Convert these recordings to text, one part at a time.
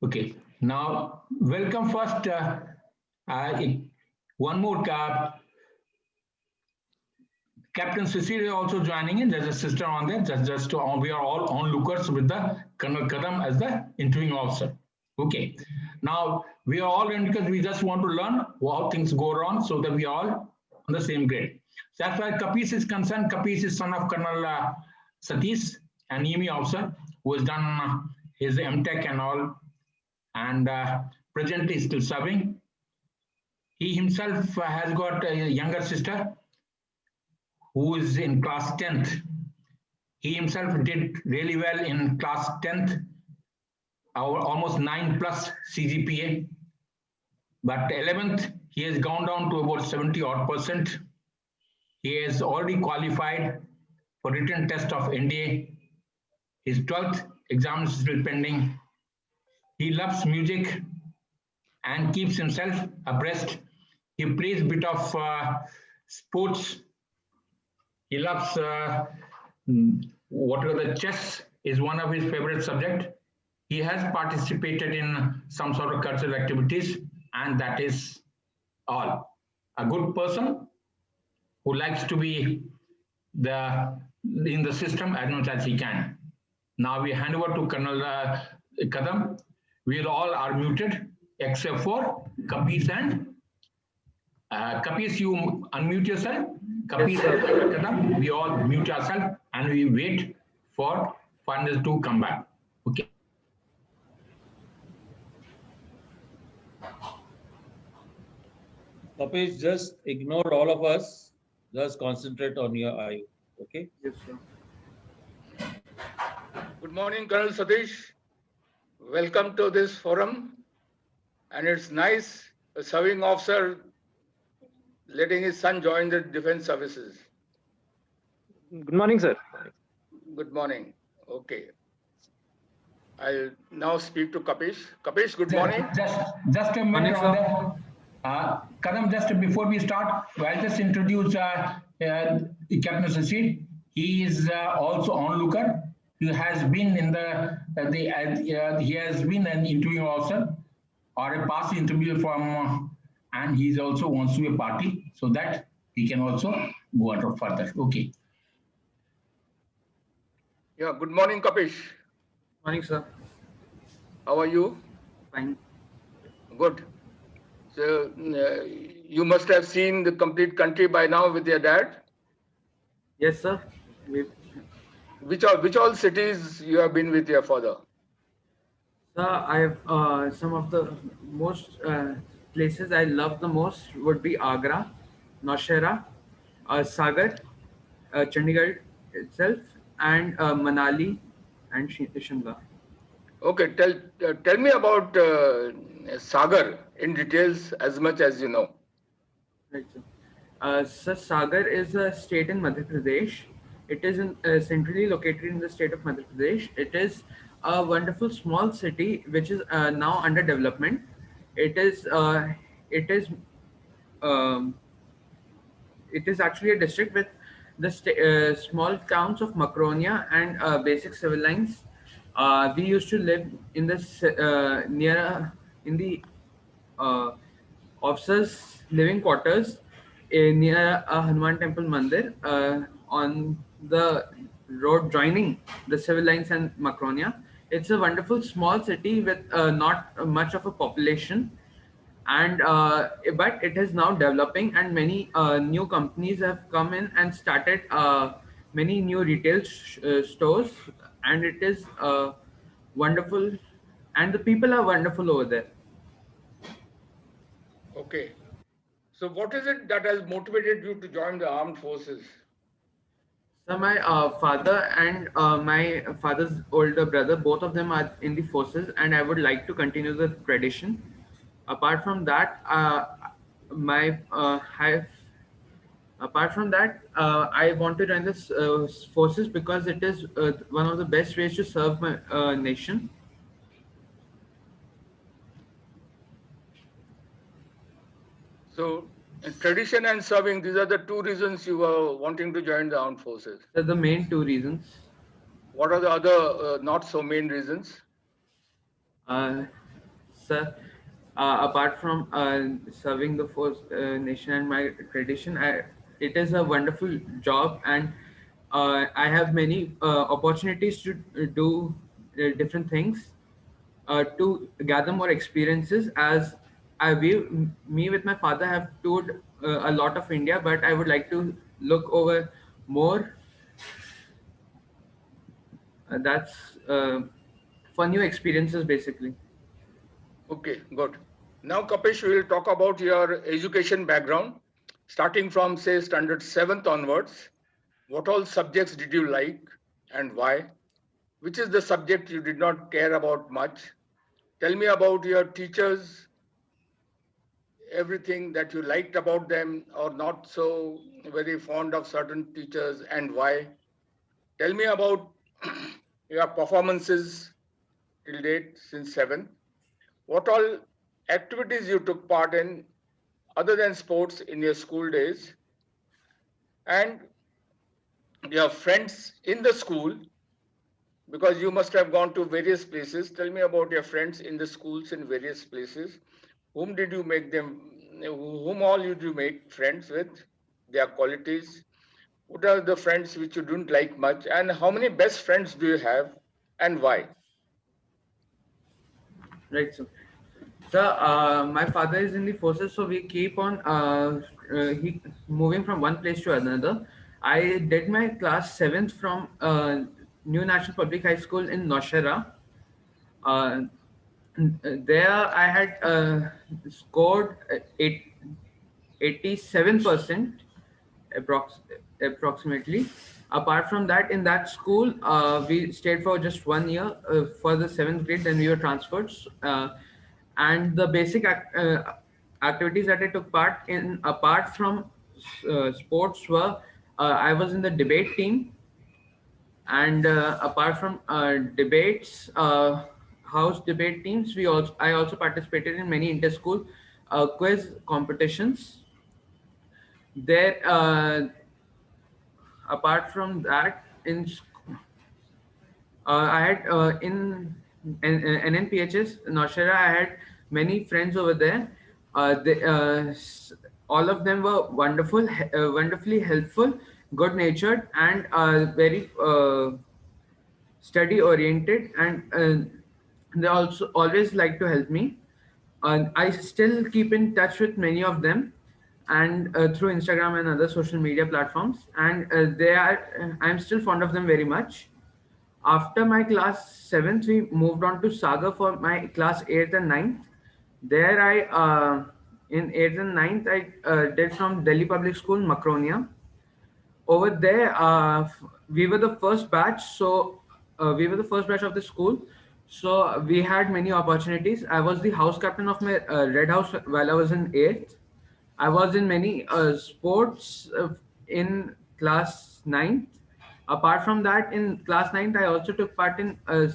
Okay, now welcome first. One more Captain Cecilia also joining in. There's a sister on there. We are all onlookers with the Colonel Kadam as the interviewing officer. Okay, now we are all in because we just want to learn how things go wrong so that we are all on the same grade. So as far as Kapis is concerned, Kapis is son of Colonel Satish, an EME officer who has done his MTech and all, and presently is still serving. He himself has got a younger sister who is in class 10th. He himself did really well in class 10th, almost 9 plus CGPA. But 11th, he has gone down to about 70 odd percent. He has already qualified for written test of NDA. His 12th exam is still pending. He loves music and keeps himself abreast. He plays a bit of sports. He loves the chess is one of his favorite subjects. He has participated in some sort of cultural activities, and that is all. A good person who likes to be in the system as much as he can. Now we hand over to Colonel Kadam. We all are muted except for Kapis and Kapis. You unmute yourself. Kapis, Kadam. We all mute ourselves and we wait for foreigners to come back. Okay. Kapis, just ignore all of us. Just concentrate on your eye. Okay? Yes, sir. Good morning, Colonel Satish. Welcome to this forum. And it's nice, a serving officer letting his son join the defense services. Good morning, sir. Good morning. Okay. I'll now speak to Kapish. Kapish, good morning. Just a minute on that. Kadam, just before we start, I'll just introduce Captain Sachin. He is also onlooker. He has been in he has been an interviewing officer or a past interview from, and he also wants to be a party so that he can also go on further. Okay. Yeah, good morning, Kapish. Morning, sir. How are you? Fine. Good. So you must have seen the complete country by now with your dad. Yes, sir. Which all cities you have been with your father? Sir, I have some of the most places I love the most would be Agra, Naushera, Sagar, Chandigarh itself, and Manali and Shimla. Okay, tell me about Sagar in details as much as you know. Right, sir. So Sagar is a state in Madhya Pradesh. It is centrally located in the state of Madhya Pradesh. It is a wonderful small city which is now under development. It is um, it is actually a district with the small towns of Macronia and basic civil lines. We used to live in this in the uh, officers' living quarters near a Hanuman Temple Mandir on the road joining the civil lines and Macronia. It's a wonderful small city with not much of a population, and but it is now developing, and many new companies have come in and started many new retail stores, and it is wonderful, and the people are wonderful over there. Okay. So what is it that has motivated you to join the armed forces? So my father and my father's older brother, both of them are in the forces, and I would like to continue the tradition. Apart from that, my have apart from that, I want to join this forces because it is one of the best ways to serve my nation. So tradition and serving, these are the two reasons you were wanting to join the armed forces. They're the main two reasons. What are the other not so main reasons? sir. Apart from serving the first nation and my tradition, it is a wonderful job, and I have many opportunities to do different things, to gather more experiences. As me with my father have toured a lot of India, but I would like to look over more. That's for new experiences, basically. Okay, good. Now, Kapish, we will talk about your education background, starting from, say, standard 7th onwards. What all subjects did you like and why? Which is the subject you did not care about much? Tell me about your teachers, everything that you liked about them or not so very fond of certain teachers and why. Tell me about your performances till date since 7th. What all activities you took part in other than sports in your school days, and your friends in the school, because you must have gone to various places. Tell me about your friends in the schools in various places. Whom did you make them, whom all did you make friends with, their qualities? What are the friends which you didn't like much, and how many best friends do you have and why? Right, so. Sir, my father is in the forces, so we keep on moving from one place to another. I did my class 7th from New National Public High School in Noshera. Uh, there I had scored 87% approximately. Apart from that, in that school, we stayed for just 1 year for the 7th grade. Then we were transferred, and the basic activities that I took part in, apart from sports, were I was in the debate team, and apart from debates, house debate teams, I also participated in many inter-school quiz competitions. There, apart from that, I had NNPHS Noshera. I had many friends over there. All of them were wonderful, wonderfully helpful, good-natured, and very study-oriented, and they also always like to help me. I still keep in touch with many of them, and through Instagram and other social media platforms, and I'm still fond of them very much. After my class 7th, we moved on to Saga for my class 8th and 9th. There in 8th and 9th, I did from Delhi Public School, Macronia. Over there, we were the first batch. So we were the first batch of the school. So we had many opportunities. I was the house captain of my Red House while I was in 8th. I was in many sports in class 9th. Apart from that, in class 9th, I also took part in a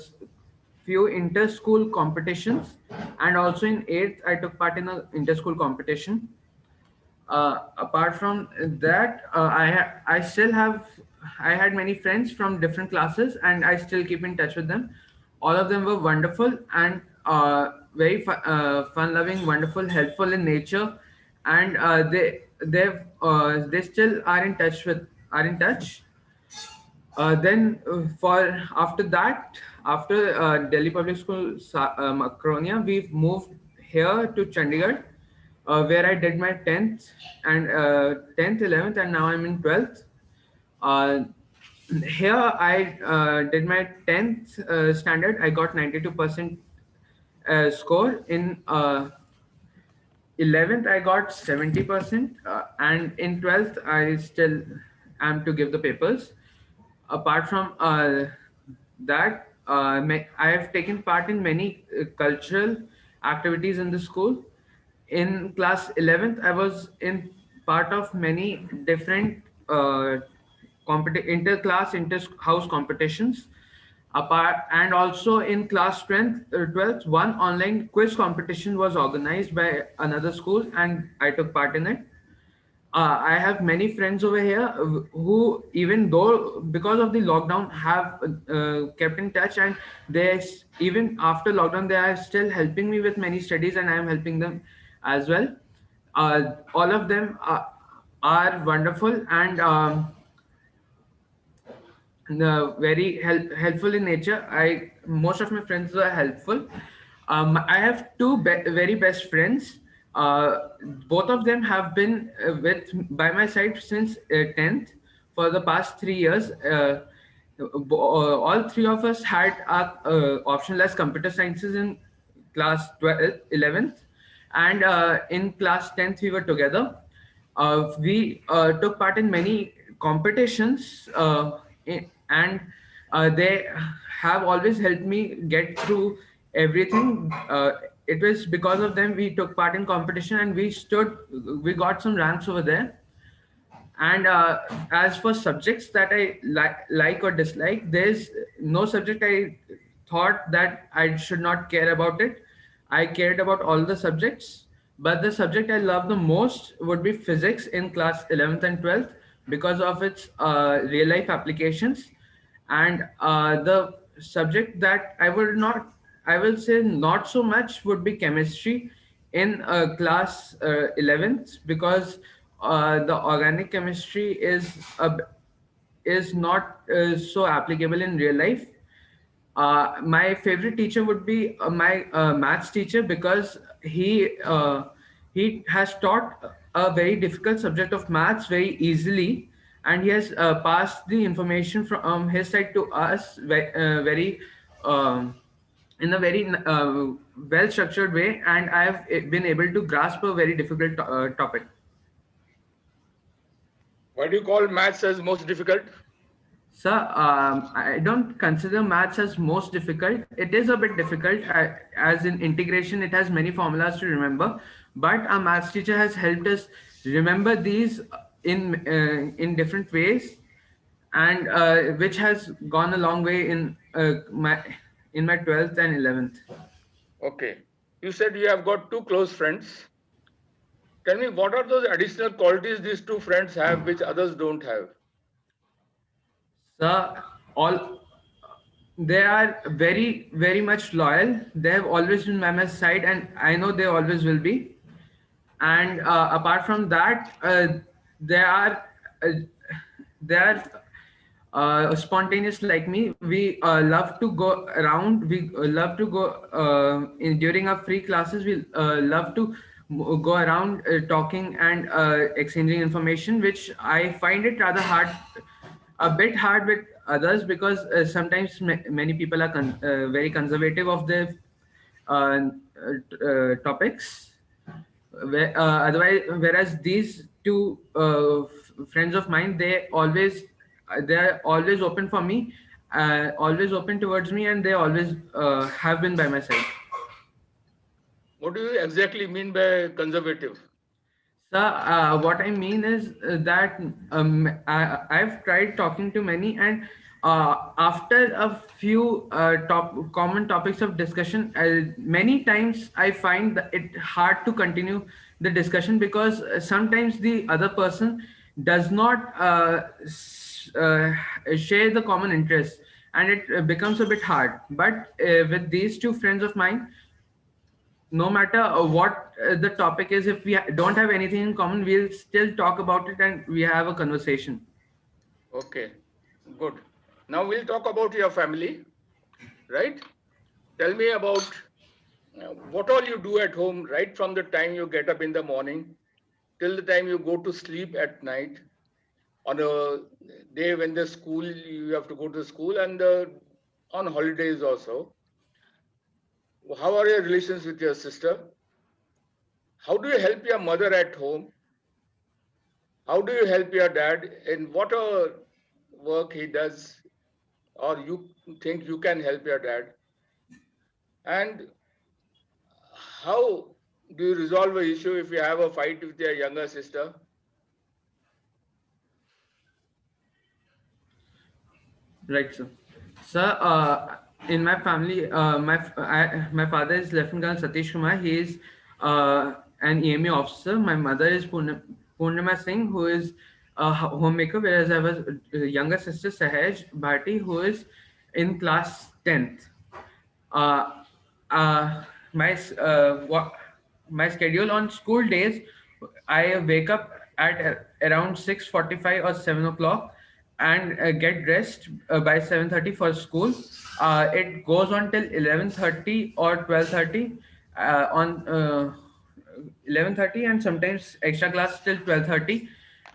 few inter-school competitions, and also in 8th, I took part in an inter-school competition. Apart from that, I had many friends from different classes, and I still keep in touch with them. All of them were wonderful and very fun-loving, wonderful, helpful in nature, and they still are in touch. Then for after that, after Delhi Public School Macronia, we've moved here to Chandigarh, where I did my 10th and 10th, 11th, and now I'm in 12th. Here I did my 10th standard. I got 92% score. In 11th, I got 70%, and in 12th, I still am to give the papers. Apart from that, I have taken part in many cultural activities in the school. In class 11th, I was in part of many different inter-class, inter-house competitions. And also in class 12th, one online quiz competition was organized by another school, and I took part in it. I have many friends over here who, even though because of the lockdown, have kept in touch, and even after lockdown, they are still helping me with many studies, and I am helping them as well. All of them are wonderful, and very helpful in nature. Most of my friends are helpful. I have two very best friends. Both of them have been by my side since 10th for the past 3 years. All three of us had our optional as computer sciences in class 12th, 11th, and in class 10th we were together. We took part in many competitions, and they have always helped me get through everything. It was because of them we took part in competition, and we got some ranks over there. And as for subjects that I like or dislike, there's no subject I thought that I should not care about it. I cared about all the subjects, but the subject I love the most would be physics in class 11th and 12th because of its real life applications. And the subject that I will say not so much would be chemistry in class 11th, because the organic chemistry is not so applicable in real life. My favorite teacher would be my maths teacher, because he has taught a very difficult subject of maths very easily, and he has passed the information from his side to us very in a very well structured way, and I have been able to grasp a very difficult topic. Why do you call maths as most difficult? Sir, I don't consider maths as most difficult. It is a bit difficult. As in integration, it has many formulas to remember. But our maths teacher has helped us remember these in different ways, and which has gone a long way in my 12th and 11th. Okay. You said you have got two close friends. Tell me, what are those additional qualities these two friends have which others don't have? Sir, they are very, very much loyal. They have always been by my side, and I know they always will be. And apart from that, they are uh, they are spontaneous like me. We love to go around. We love to go during our free classes. We love to go around talking and exchanging information, which I find it rather hard, a bit hard with others, because sometimes many people are very conservative of their topics. Whereas these two friends of mine, they are always open for me, always open towards me, and they always have been by my side. What do you exactly mean by conservative? Sir, what I mean is that I've tried talking to many, and after a few common topics of discussion, many times I find that it hard to continue the discussion, because sometimes the other person does not share the common interest, and it becomes a bit hard. But with these two friends of mine, no matter what the topic is, if we don't have anything in common, we'll still talk about it and we have a conversation. Okay, good. Now we'll talk about your family, right? Tell me about what all you do at home, right from the time you get up in the morning till the time you go to sleep at night. On a day when the school, you have to go to school, and on holidays also. How are your relations with your sister? How do you help your mother at home? How do you help your dad in whatever work he does, or you think you can help your dad? And how do you resolve an issue if you have a fight with your younger sister? Right, sir. Sir, in my family, my father is Lieutenant Colonel Satish Kumar. He is an EMA officer. My mother is Purnima Singh, who is a homemaker, whereas I have a younger sister, Sahaj Bhati, who is in class 10th. Uh, uh, my my schedule on school days, I wake up at around 6:45 or 7 o'clock and get dressed by 7:30 for school. It goes on till 11:30 or 12:30 on 11:30, and sometimes extra class till 12:30.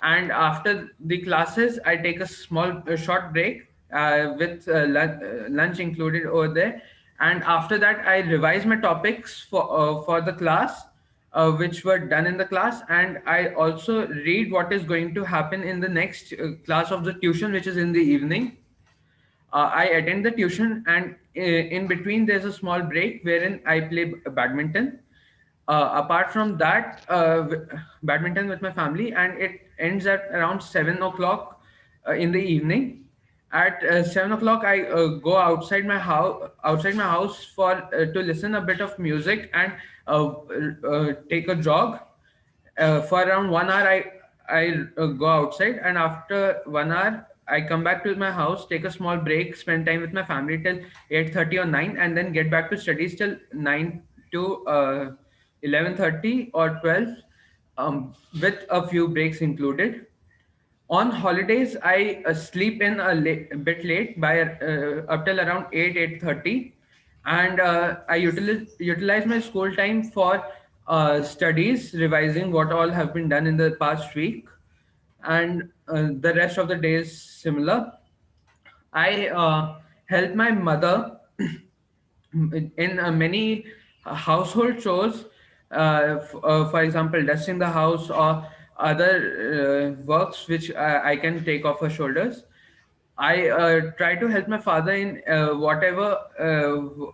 And after the classes, I take a small short break with lunch included over there. And after that, I revise my topics for the class, which were done in the class, and I also read what is going to happen in the next class of the tuition, which is in the evening. I attend the tuition, and in between there's a small break wherein I play badminton. Apart from that, badminton with my family, and it ends at around 7 o'clock in the evening. At 7 o'clock, I go outside my house for to listen a bit of music and take a jog. For around 1 hour, I go outside, and after 1 hour, I come back to my house, take a small break, spend time with my family till 8:30 or 9, and then get back to studies till 9 to 11:30 or 12, with a few breaks included. On holidays, I sleep in a bit late by up till around 8:30, and I utilize my school time for studies, revising what all have been done in the past week, and the rest of the day is similar. I help my mother in many household chores, for example, dusting the house or other works which I can take off her shoulders. I try to help my father in whatever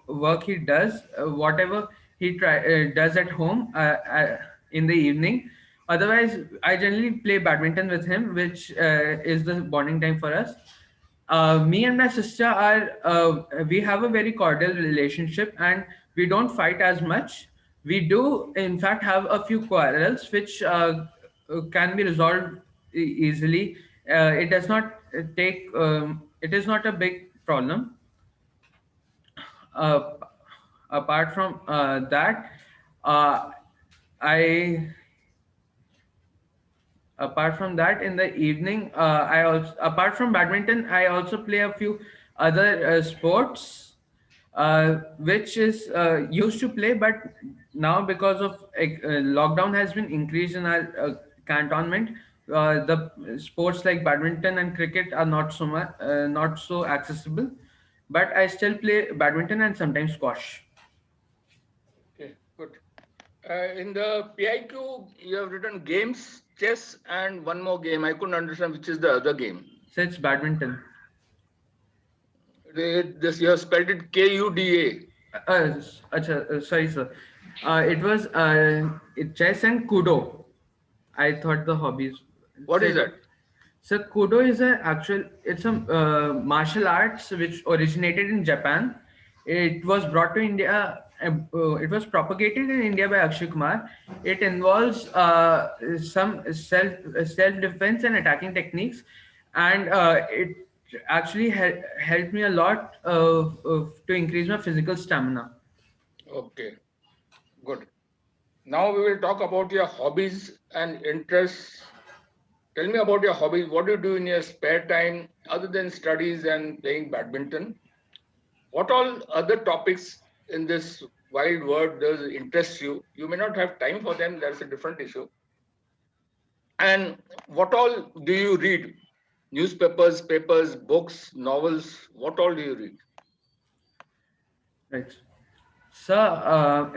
work he does, whatever he does at home in the evening. Otherwise, I generally play badminton with him, which is the bonding time for us. Me and my sister are we have a very cordial relationship, and we don't fight as much. We do in fact have a few quarrels which can be resolved easily. It does not take it is not a big problem. uh, Apart from that, uh, I apart from that, in the evening, I also, apart from badminton, I also play a few other sports, which is used to play, but now because of lockdown has been increased in our cantonment. The sports like badminton and cricket are not so much not so accessible, but I still play badminton and sometimes squash. Okay, good. In the PIQ, you have written games, chess, and one more game. I couldn't understand which is the other game. So it's badminton. This you have spelled it KUDA. Sorry, sir. It was chess and kudo. I thought the hobbies. What is that? So kudo is it's a martial arts which originated in Japan. It was brought to India. It was propagated in India by Akshay Kumar. It involves some self defense and attacking techniques, and it actually helped me a lot to increase my physical stamina. Okay, good. Now we will talk about your hobbies and interests. Tell me about your hobbies. What do you do in your spare time other than studies and playing badminton? What all other topics in this wide world does interest you? You may not have time for them, that's a different issue. And what all do you read? Newspapers, papers, books, novels, what all do you read? Right. So,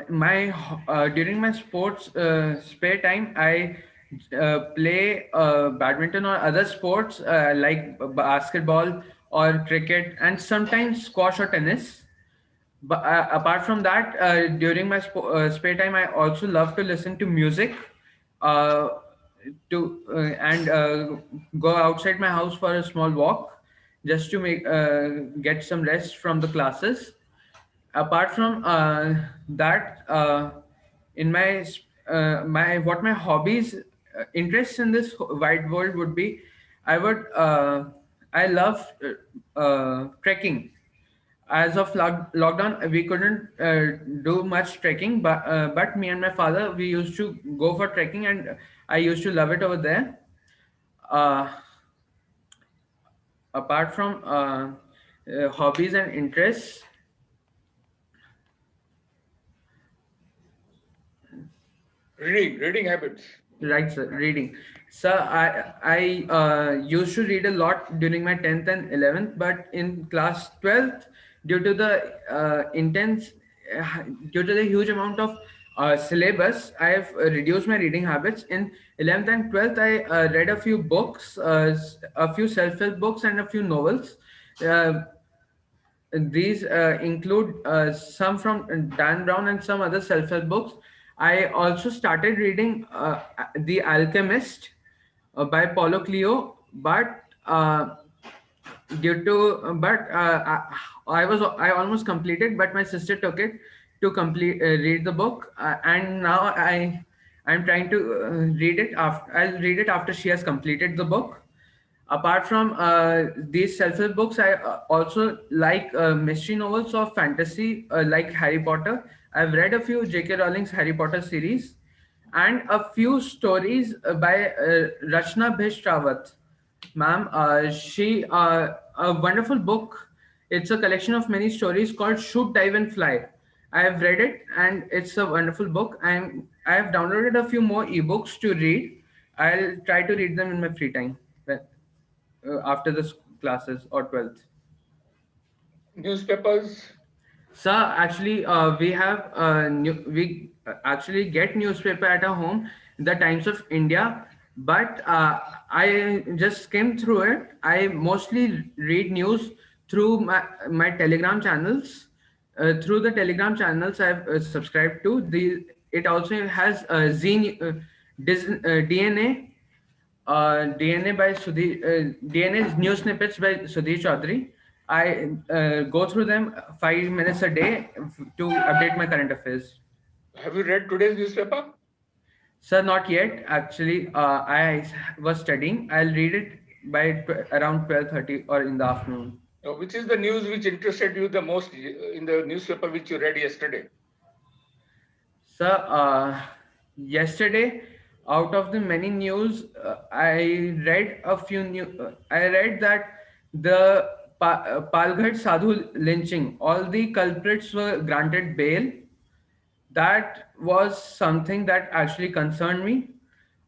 during my sports spare time, I play badminton or other sports like basketball or cricket, and sometimes squash or tennis. But apart from that, during my spare time, I also love to listen to music, uh, to and go outside my house for a small walk, just to make get some rest from the classes. Apart from that, in my my hobbies interests in this wide world would be, I love trekking. As of lockdown, we couldn't do much trekking, but me and my father, we used to go for trekking, and I used to love it over there. Uh, Apart from hobbies and interests, Reading habits. right, sir, reading. So I used to read a lot during my 10th and 11th, but in class 12th, due to the intense, due to the huge amount of syllabus, I have reduced my reading habits. In 11th and 12th, I read a few books, a few self-help books, and a few novels. Uh, these include some from Dan Brown and some other self-help books. I also started reading The Alchemist by Paulo Coelho, but due to I almost completed, but my sister took it to complete read the book, and now I'm trying to read it after. I'll read it after she has completed the book. Apart from these self-help books, I also like mystery novels or fantasy, like Harry Potter. I've read a few J.K. Rowling's Harry Potter series, and a few stories by Rachna Bhish Rawat. Ma'am, she a wonderful book. It's a collection of many stories called Shoot, Dive, and Fly. I have read it, and it's a wonderful book. I have downloaded a few more ebooks to read. I'll try to read them in my free time after the classes or 12th. Newspapers. So actually, we actually get newspaper at our home, the Times of India, but I just skimmed through it. I mostly read news through my Telegram channels. Through the Telegram channels I've subscribed to, it also has DNA. DNA by DNA's news snippets by Sudhir Chaudhary. I go through them 5 minutes a day to update my current affairs. Have you read today's newspaper? Sir, not yet. Actually, I was studying. I'll read it by around 12:30 or in the afternoon. Which is the news which interested you the most in the newspaper which you read yesterday? Sir, yesterday, out of the many news, I read a few I read that the Palghat Sadhu lynching, all the culprits were granted bail. That was something that actually concerned me.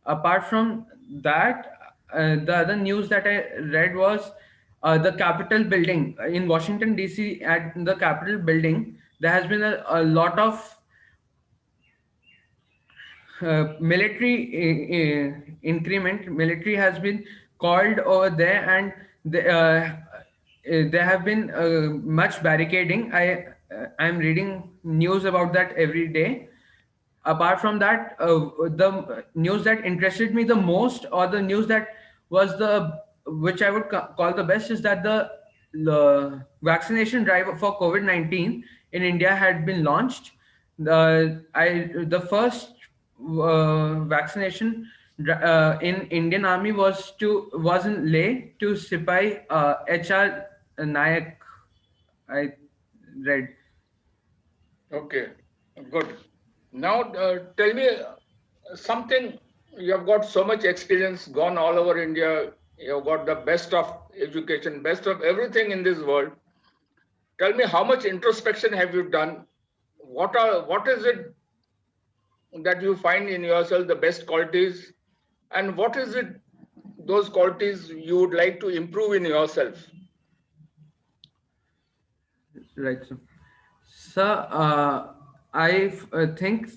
Apart from that, the other news that I read was the Capitol building in Washington DC. At the Capitol building, there has been a lot of military has been called over there, and there have been much barricading. I'm reading news about that every day. Apart from that, the news that interested me the most, or the news that was the which I would call the best, is that the vaccination drive for COVID-19 in India had been launched. The first vaccination in Indian Army was in Leh to Sipai HR Nayak. I read. Okay, good. Now tell me something. You have got so much experience, gone all over India. You have got the best of education, best of everything in this world. Tell me, how much introspection have you done? What is it that you find in yourself the best qualities, and what is it those qualities you would like to improve in yourself? Right. So, I think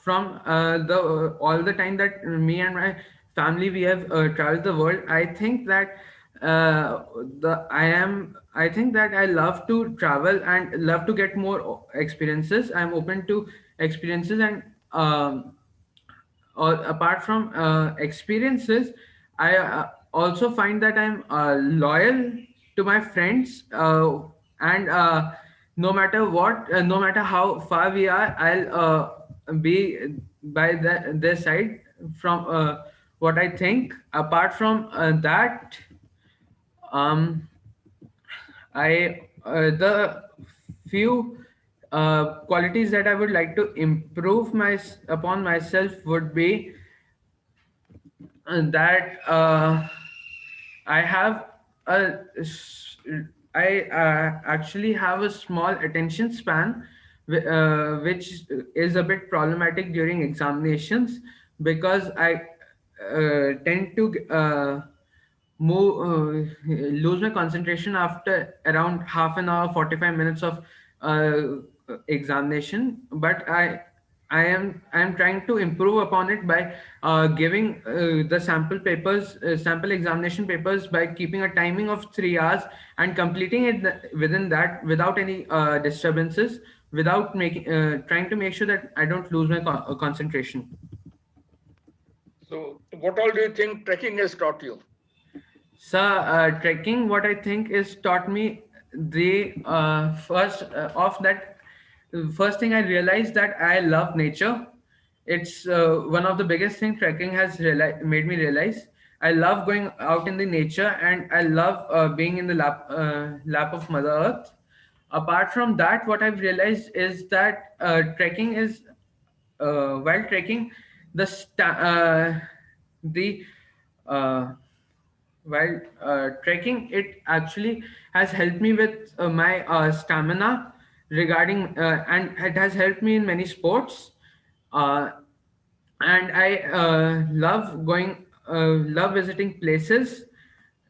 from all the time that me and my family we have traveled the world, I think that I think that I love to travel and love to get more experiences. I'm open to experiences, and or apart from experiences, I also find that I'm loyal to my friends, and no matter how far we are, I'll be by their side. from what I think. Apart from that, um, the few qualities that I would like to improve upon myself would be that I have a s- I actually have a small attention span, which is a bit problematic during examinations because I tend to lose my concentration after around half an hour, 45 minutes of uh, examination. But I am trying to improve upon it by giving the sample examination papers by keeping a timing of 3 hours and completing it within that without any disturbances, without making trying to make sure that I don't lose my concentration. So what all do you think trekking has taught you? So, trekking, what I think is taught me the first thing I realized that I love nature. It's one of the biggest thing trekking has made me realize. I love going out in the nature and I love being in the lap of Mother Earth. Apart from that, what I've realized is that trekking is while trekking, the uh, while trekking, it actually has helped me with my stamina regarding, and it has helped me in many sports. Uh, and I love visiting places,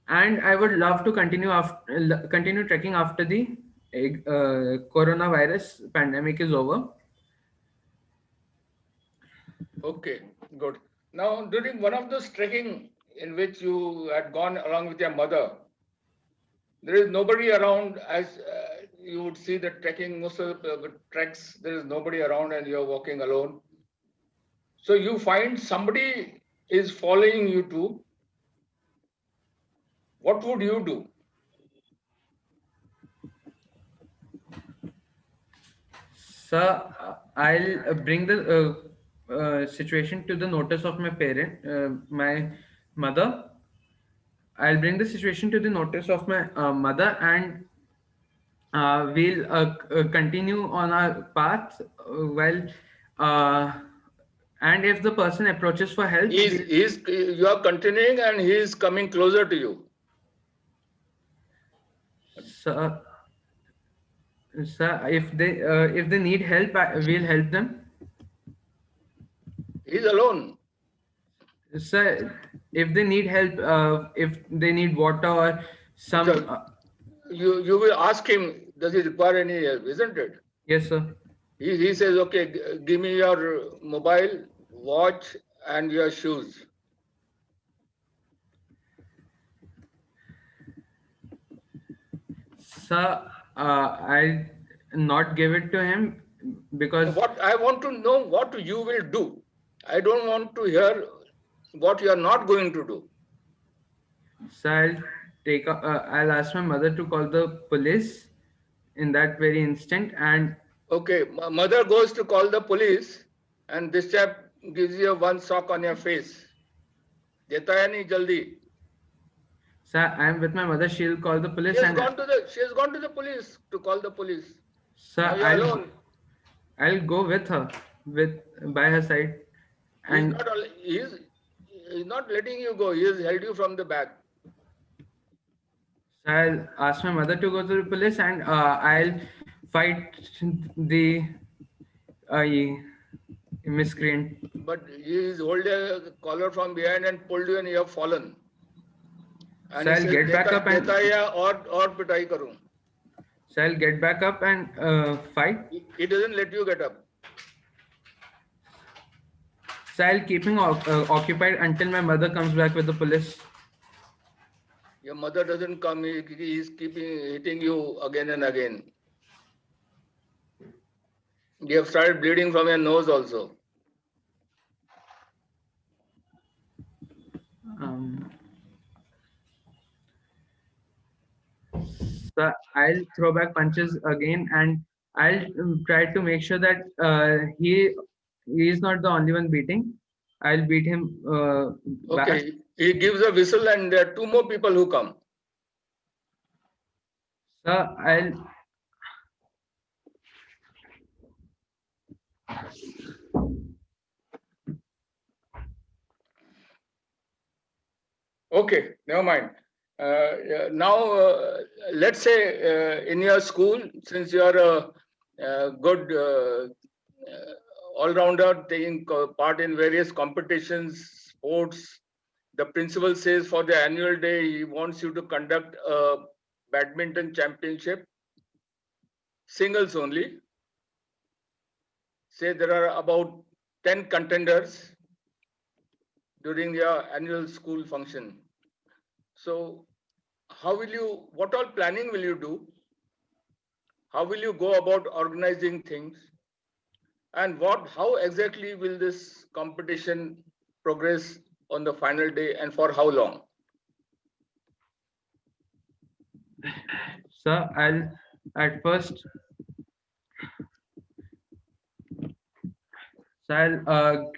and I would love to continue trekking after the coronavirus pandemic is over. Okay, good. Now, during one of those trekking in which you had gone along with your mother, there is nobody around. As you would see the trekking, most of the treks, there is nobody around and you're walking alone. So you find somebody is following you too. What would you do? So I'll bring the situation to the notice of my mother. I'll bring the situation to the notice of my mother, and we'll continue on our path while. And if the person approaches for help, You are continuing and he is coming closer to you. so, if they need help, we'll help them. He's alone. So if they need help, if they need water or some, So you will ask him, does he require any help, isn't it? yes, sir. He says, okay, give me your mobile, watch, and your shoes. Sir, I'll not give it to him because What I want to know, what you will do. I don't want to hear what you are not going to do. sir, I'll ask my mother to call the police in that very instant, and Okay, mother goes to call the police, and this chap gives you one sock on your face. Deta hai nahi jaldi. sir, I'm with my mother. She'll call the She police, has and gone to the police to call the police. sir, Now you're alone. I'll go with her, with by her side, and He's not letting you go. He has held you from the back. so I'll ask my mother to go to the police, and I'll fight the uh, miscreant. But he is holding a collar from behind and pulled you and you have fallen. And So he I'll says, get back up and "Deta ya aur pitai karoon." so I'll get back up and fight. He doesn't let you get up. So I'll keep him occupied until my mother comes back with the police. Your mother doesn't come. He is keeping hitting you again and again. You have started bleeding from your nose also. Um, so I'll throw back punches again, and I'll try to make sure that he is not the only one beating. I'll beat him back. Okay, he gives a whistle and there are two more people who come. Sir, I'll. Okay, never mind. Yeah, now, let's say in your school, since you are a good all-rounder, taking part in various competitions, sports, the principal says for the annual day, he wants you to conduct a badminton championship, singles only. Say there are about 10 contenders during your annual school function. So how will you, what all planning will you do? How will you go about organizing things? And how exactly will this competition progress on the final day and for how long? Sir, I'll at first. So I'll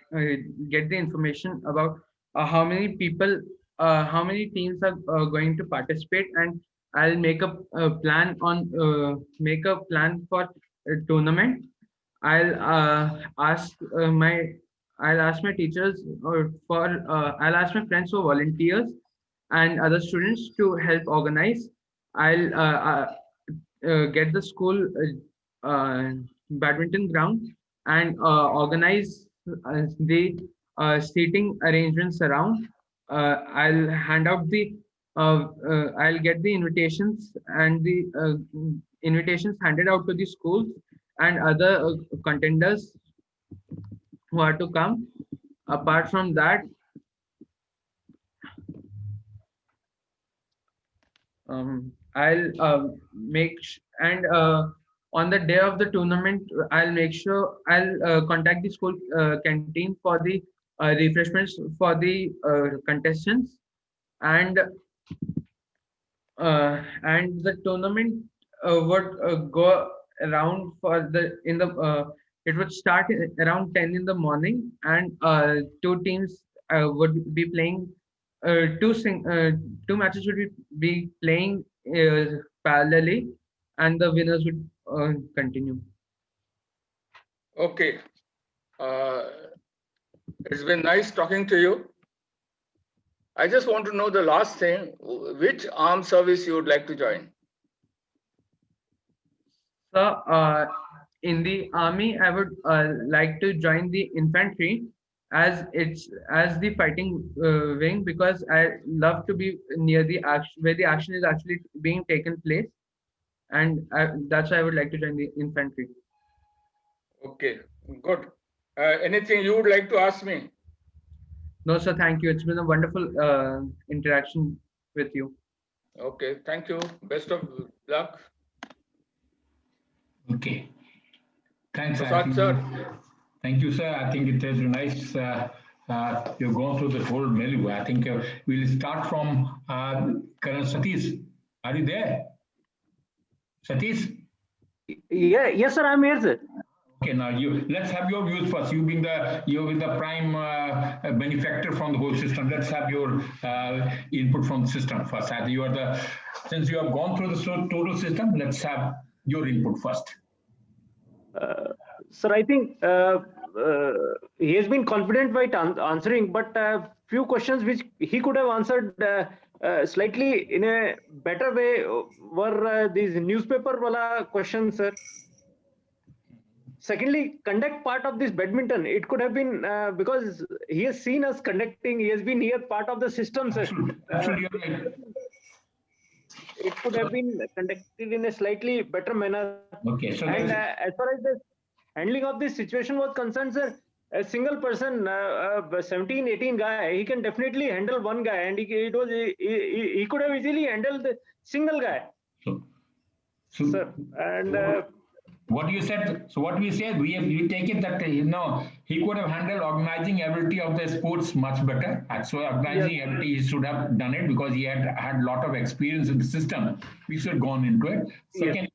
get the information about how many people, how many teams are going to participate, and I'll make a plan on make a plan for a tournament. I'll I'll ask my teachers I'll ask my friends for volunteers and other students to help organize. I'll get the school badminton ground and organize the seating arrangements around. I'll hand out the I'll get the invitations and the invitations handed out to the schools and other contenders who are to come. Apart from that, I'll and on the day of the tournament, I'll make sure I'll contact the school canteen for the refreshments for the contestants, and the tournament would go around for the in the it would start around 10 in the morning, and two teams would be playing two matches would be playing parallelly, and the winners would continue. Okay. It's been nice talking to you. I just want to know the last thing, which armed service you would like to join? So in the army, I would like to join the infantry as the fighting wing, because I love to be near the action where the action is actually being taken place, and that's why I would like to join the infantry. Okay, good. Anything you would like to ask me? No, sir, thank you. It's been a wonderful interaction with you. Okay, thank you. Best of luck. Okay. Thanks. Prasad, sir. Thank you, sir. I think it has been nice. You've gone through the whole menu. I think we'll start from Colonel Satish. Are you there? Satish? Yeah, yes, sir. I'm here, sir. Okay, now let's have your views first. You've been the prime benefactor from the whole system. Let's have your input from the system first. Since you have gone through the total system, let's have your input first. Sir, I think he has been confident by answering, but few questions which he could have answered slightly in a better way were these newspaper wala questions, sir. Secondly, conduct part of this badminton. It could have been because he has seen us conducting. He has been here part of the system, sir. Absolutely, you're right. It could have been conducted in a slightly better manner. Okay, so and as far as the handling of this situation was concerned, sir, a single person, 17, 18 guy, he can definitely handle one guy, and he could have easily handled the single guy. So sir, and what you said, so what we said, we take it that he could have handled organizing ability of the sports much better. So organizing ability, he should have done it because he had a lot of experience in the system. We should have gone into it. Second,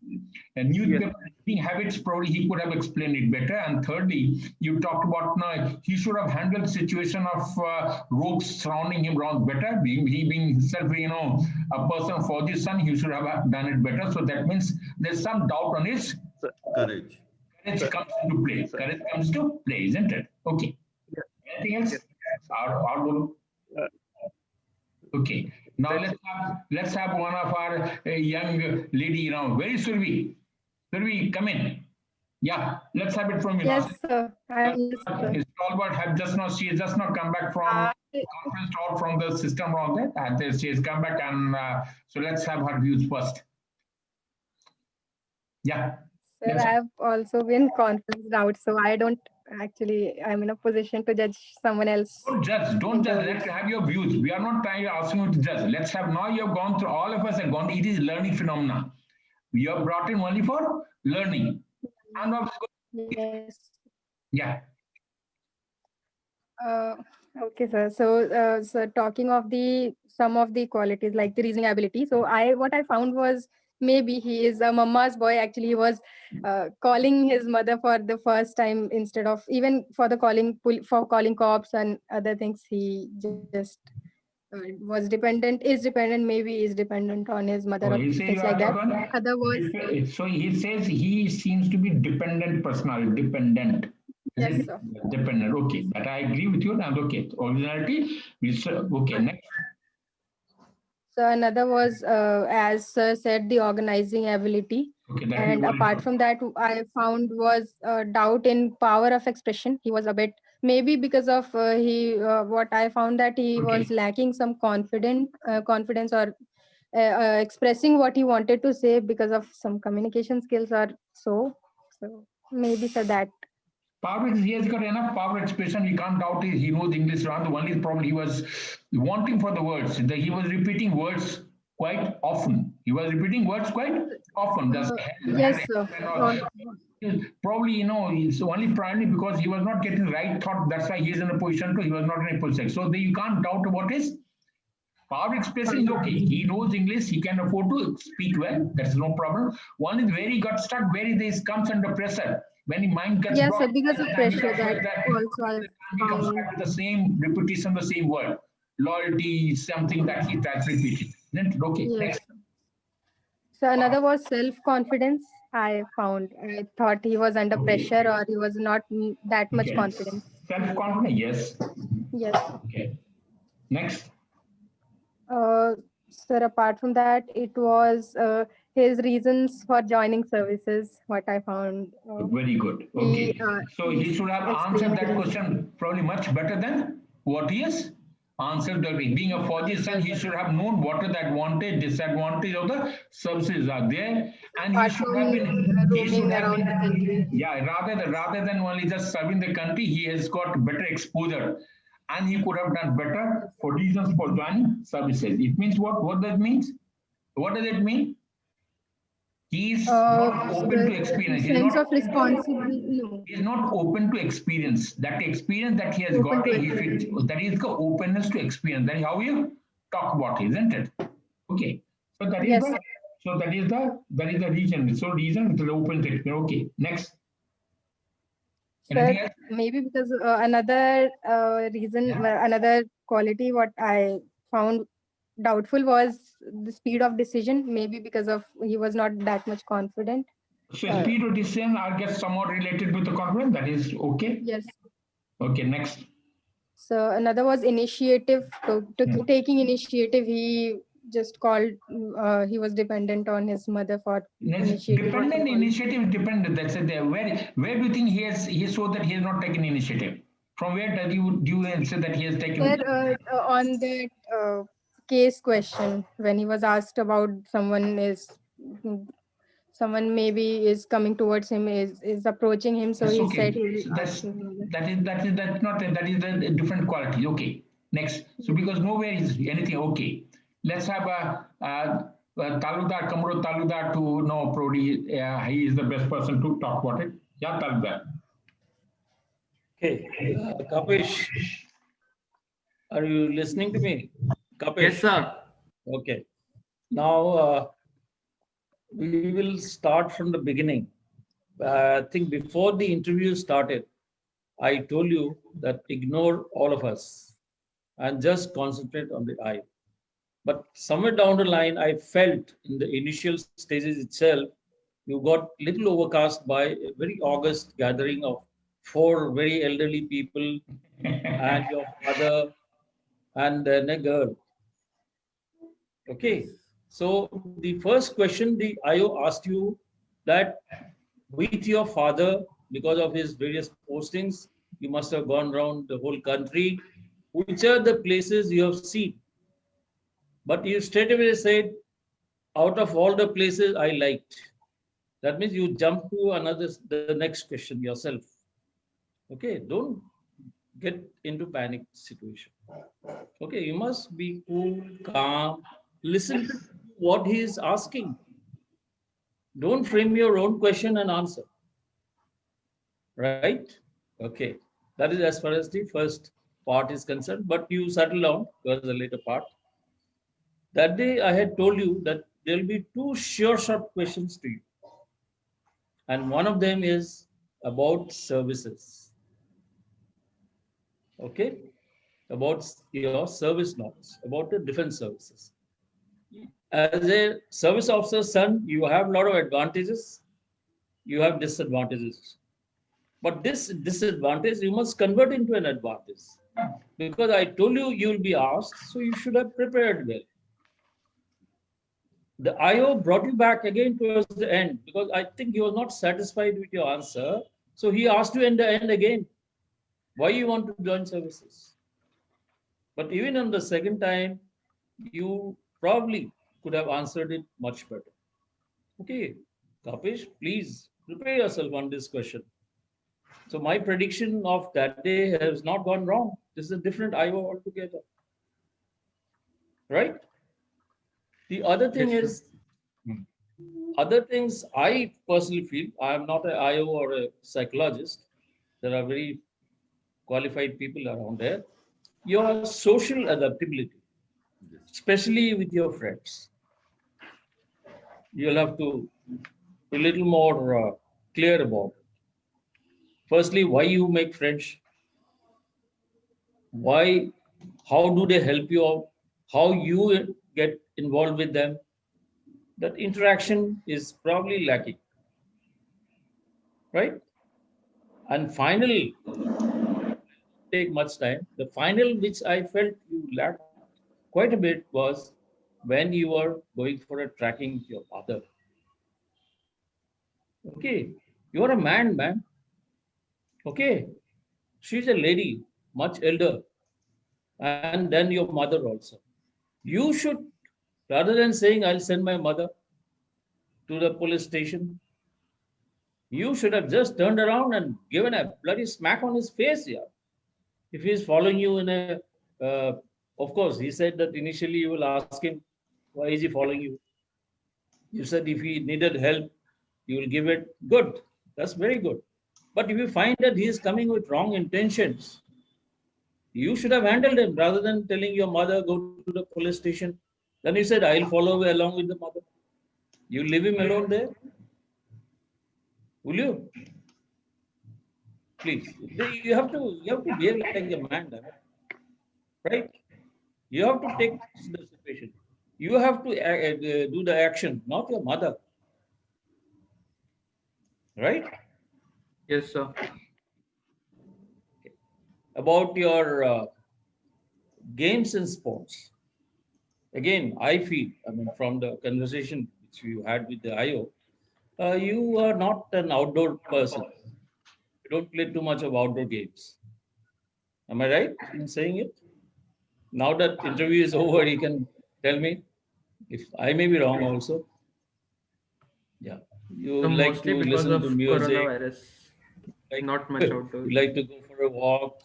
a newspaper Eating habits, probably he could have explained it better. And thirdly, you talked about now he should have handled the situation of rogues surrounding him around better. He being himself, a person for the son, he should have done it better. So that means there's some doubt on his Courage. courage comes into play. Courage comes to play, isn't it? Okay. Anything else? Okay. Now let's have one of our young lady, very Survi. Survi, come in. Yeah, let's have it from you. Yes, sir. It's all about she has just not come back from conference talk from the system around that. And she has come back, and so let's have her views first. Yeah. Sir, Yes. I have also been conferenced out, so I'm in a position to judge someone else. Don't judge. Let's have your views. We are not trying to ask you to judge. Let's have now you have gone through, all of us have gone, it is learning phenomena. We are brought in only for learning. And Yes. yeah. Okay, sir. So talking of some of the qualities like the reasoning ability. So what I found was maybe he is a mama's boy. Actually, he was calling his mother for the first time instead of even for calling cops and other things. He just is dependent on his mother or He says things like that. Other words, so he says he seems to be dependent personality, dependent. yes, sir. Dependent. Okay, that I agree with you. And okay, originality. Okay, next. So another was, as sir said, the organizing ability. Okay, that And apart from that, I found was doubt in power of expression. He was a bit, maybe because of what I found that he was lacking some confidence or expressing what he wanted to say because of some communication skills or so. So maybe for that. Power, he has got enough power expression. We can't doubt it. He knows English around. The only problem he was wanting for the words. He was repeating words quite often. That's Yes, sir. Probably, it's only primarily because he was not getting right thought. That's why he is in a position to, he was not in a position. So you can't doubt about his power expression is okay. He knows English. He can afford to speak well. That's no problem. One is where he got stuck, where he comes under pressure. When the mind gets Yes, blocked, sir, because of pressure that also I becomes found. back to the same repetition, the same word. Loyalty is something that he tries repeating. Okay, Yes. next. So another was self-confidence. I found. I thought he was under pressure or he was not that much Okay. confident. Self-confidence, yes. Yes. Okay. Next. Sir, apart from that, it was his reasons for joining services, what I found. Very good. Okay. So he should have answered explained that the question probably much better than what he has answered. Being a physician, he should have known what are the advantage, disadvantage of the services are there, and he should have been roaming around the country. Yeah, rather than only just serving the country, he has got better exposure, and he could have done better for reasons for joining services. It means what? What that means? What does it mean? He is not open to experience. Sense of responsibility. No. He is not open to experience. That experience that he has got, that is the openness to experience. That is how you talk about it, isn't it? Okay. So that is Yes. the reason. So reason is open to experience. Okay. Next. Sir, maybe because another reason, another quality what I found doubtful was the speed of decision. Maybe because of he was not that much confident. So speed of decision are get somewhat related with the confidence. That is okay. Yes. Okay. Next. So another was initiative. Taking initiative, he just called. He was dependent on his mother for initiative. Dependent initiative dependent. That's it. There. Where do you think he showed that he has not taken initiative? From where do you say that he has taken? Sir, on that case question, when he was asked about someone maybe is coming towards him, is approaching him, so That's he okay. said So that is a different quality. Okay. Next. So because nowhere is anything okay. Let's have a Taludar, Kamro Taludar to know Prodi. He is the best person to talk about it. Yeah, Taludar. Okay, Kapish, are you listening to me? Kapish? Yes, sir. Okay. Now we will start from the beginning. I think before the interview started, I told you that ignore all of us and just concentrate on the I. But somewhere down the line, I felt in the initial stages itself, you got little overcast by a very august gathering of 4 very elderly people and your father and then a girl. Okay. So the first question the IO asked you that with your father, because of his various postings, you must have gone around the whole country. Which are the places you have seen? But you straight away said, out of all the places I liked. That means you jump to the next question yourself. Okay, don't get into panic situation. Okay, you must be cool, calm, listen to what he is asking. Don't frame your own question and answer. Right? Okay. That is as far as the first part is concerned, but you settle down towards the later part. That day I had told you that there will be 2 sure shot questions to you. And one of them is about services. Okay? About your service norms, about the defense services. As a service officer's son, you have a lot of advantages, you have disadvantages. But this disadvantage, you must convert into an advantage. Because I told you, you will be asked, so you should have prepared well. The IO brought you back again towards the end because I think he was not satisfied with your answer. So he asked you in the end again, why you want to join services? But even on the second time, you probably could have answered it much better. Okay, Kapish, please prepare yourself on this question. So my prediction of that day has not gone wrong. This is a different IO altogether. Right? The other thing is, other things I personally feel, I am not an IO or a psychologist. There are very qualified people around there. Your social adaptability, especially with your friends. You'll have to be a little more clear about it. Firstly, why you make friends? Why, how do they help you out? How you get involved with them? That interaction is probably lacking, right? And finally, take much time. The final which I felt you lacked quite a bit was when you were going for a tracking with your father. Okay, you're a man. Okay, she's a lady, much elder, and then your mother also. You should, rather than saying, I'll send my mother to the police station, you should have just turned around and given a bloody smack on his face. Yeah. If he's following you in a, of course, he said that initially you will ask him, why is he following you? You said if he needed help, you will give it. Good. That's very good. But if you find that he is coming with wrong intentions, you should have handled him rather than telling your mother, go to the police station. Then you said, I'll follow along with the mother. You leave him alone there? Will you? Please. You have to behave like a man, right? You have to take the situation. You have to do the action, not your mother. Right? Yes, sir. About your games and sports. Again, I feel, I mean, from the conversation which you had with the IO, you are not an outdoor person. You don't play too much of outdoor games. Am I right in saying it? Now that interview is over, you can tell me if I may be wrong also. Yeah. You So like mostly to because listen of to music. coronavirus, Like, not much outdoors. you like to go for a walk.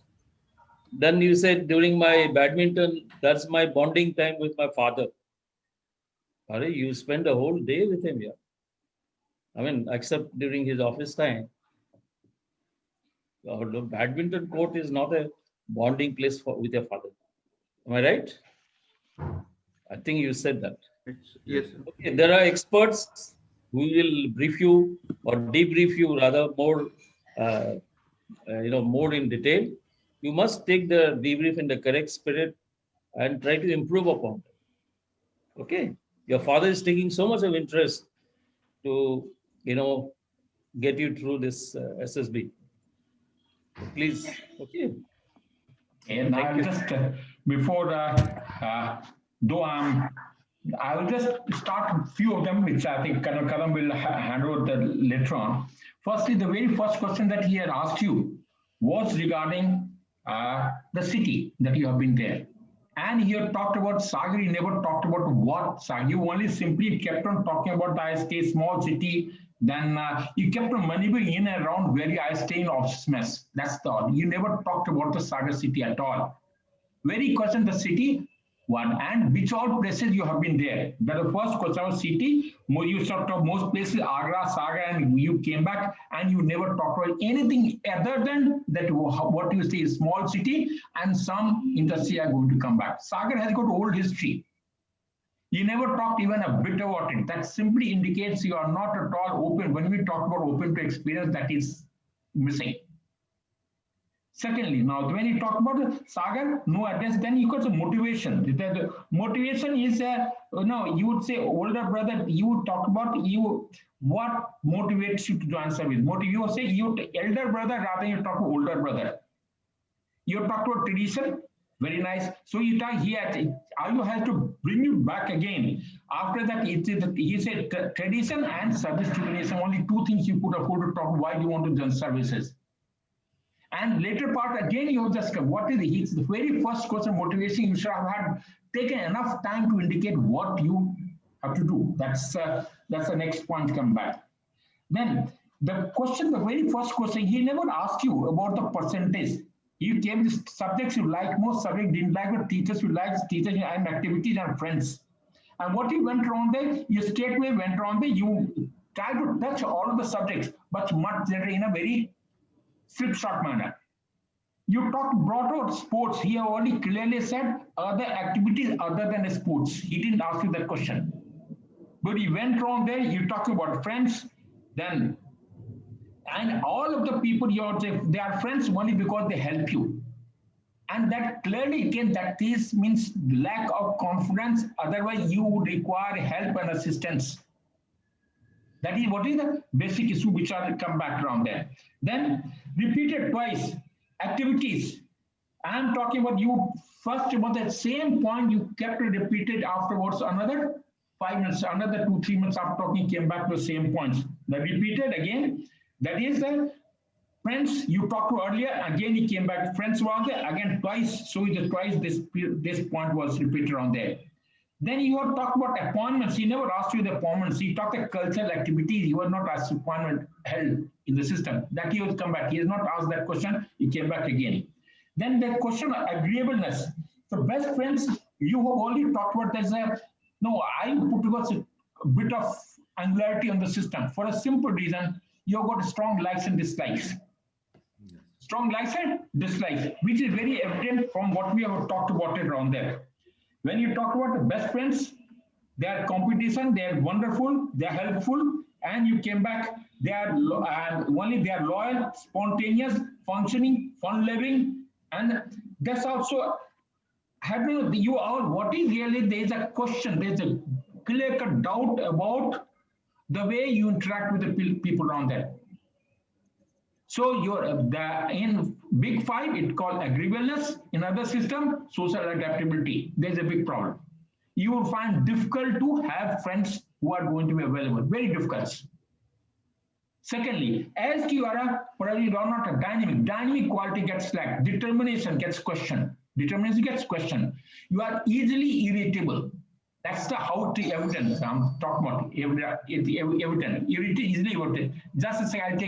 Then you said during my badminton, that's my bonding time with my father. Are you spend a whole day with him, yeah? I mean, except during his office time. The badminton court is not a bonding place with your father. Am I right? I think you said that. Yes, sir. Okay, there are experts who will brief you or debrief you rather more, more in detail. You must take the debrief in the correct spirit and try to improve upon it. Okay, your father is taking so much of interest to, get you through this SSB. Please, okay. And Thank I'll you. just, before, though I will just start a few of them, which I think Colonel Kadam will hand over later on. Firstly, the very first question that he had asked you was regarding the city that you have been there. And he had talked about Sagar, he never talked about what Sagar. You only simply kept on talking about the ISK, small city. Then you kept on maneuvering in and around where I stay in office mess. That's the all. You never talked about the Sagar city at all. Very question the city, one, and which all places you have been there. That's the first question of city. You talked of most places, Agra, Sagar, and you came back and you never talked about anything other than that what you say is small city and some industry are going to come back. Sagar has got old history. You never talked even a bit about it. That simply indicates you are not at all open. When we talk about open to experience, that is missing. Secondly, now when you talk about Sagar, no address, then you got the motivation. The motivation is, you would say older brother, you would talk about what motivates you to join service. You say you elder brother rather than you talk about older brother. You talk about tradition, very nice. So you talk here, Ayu has to bring you back again. After that, he said tradition and service to the nation, only two things you could afford to talk, why do you want to join services? And later part, again, you just, what is it's the very first question motivation, you should have had taken enough time to indicate what you have to do. That's the next point come back. Then the question, the very first question, he never asked you about the percentage. You came with subjects you like, most subjects didn't like, but teachers you like, teachers and activities and friends. And what you went around there, you straightway went around there, you tried to touch all of the subjects, but much later in a very slipshod manner. You brought out sports. He already clearly said other activities other than sports. He didn't ask you that question. But he went around there, you talk about friends, then, and all of the people they are friends only because they help you. And that clearly again, that this means lack of confidence. Otherwise, you would require help and assistance. That is what is the basic issue which are come back around there. Then repeated twice activities. I'm talking about you first about that same point you kept repeated afterwards another 5 minutes, another 2-3 minutes after talking came back to the same points. The repeated again, that is the friends you talked to earlier, again he came back, friends was there, again twice, so twice this point was repeated on there. Then you have talked about appointments. He never asked you the appointments. He talked about cultural activities. He was not asked appointment held in the system. That he will come back. He has not asked that question. He came back again. Then the question of agreeableness. So best friends, you have already talked about there's I put towards a bit of angularity on the system for a simple reason. You've got strong likes and dislikes. Strong likes and dislikes, which is very evident from what we have talked about it around there. When you talk about the best friends, they are competition, they are wonderful, they are helpful, and you came back, they are loyal, spontaneous, functioning, fun-loving, and that's also, you all, what is really, there's a question, there's a clear-cut doubt about the way you interact with the people around there. So in big 5, it's called agreeableness. In other system, social adaptability. There's a big problem. You will find difficult to have friends who are going to be available. Very difficult. Secondly, as you are probably not a dynamic quality gets slack. Determination gets questioned. Determination gets questioned. You are easily irritable. That's the how to evidence I'm talking about. Evidence. Easily irritated. Just as I take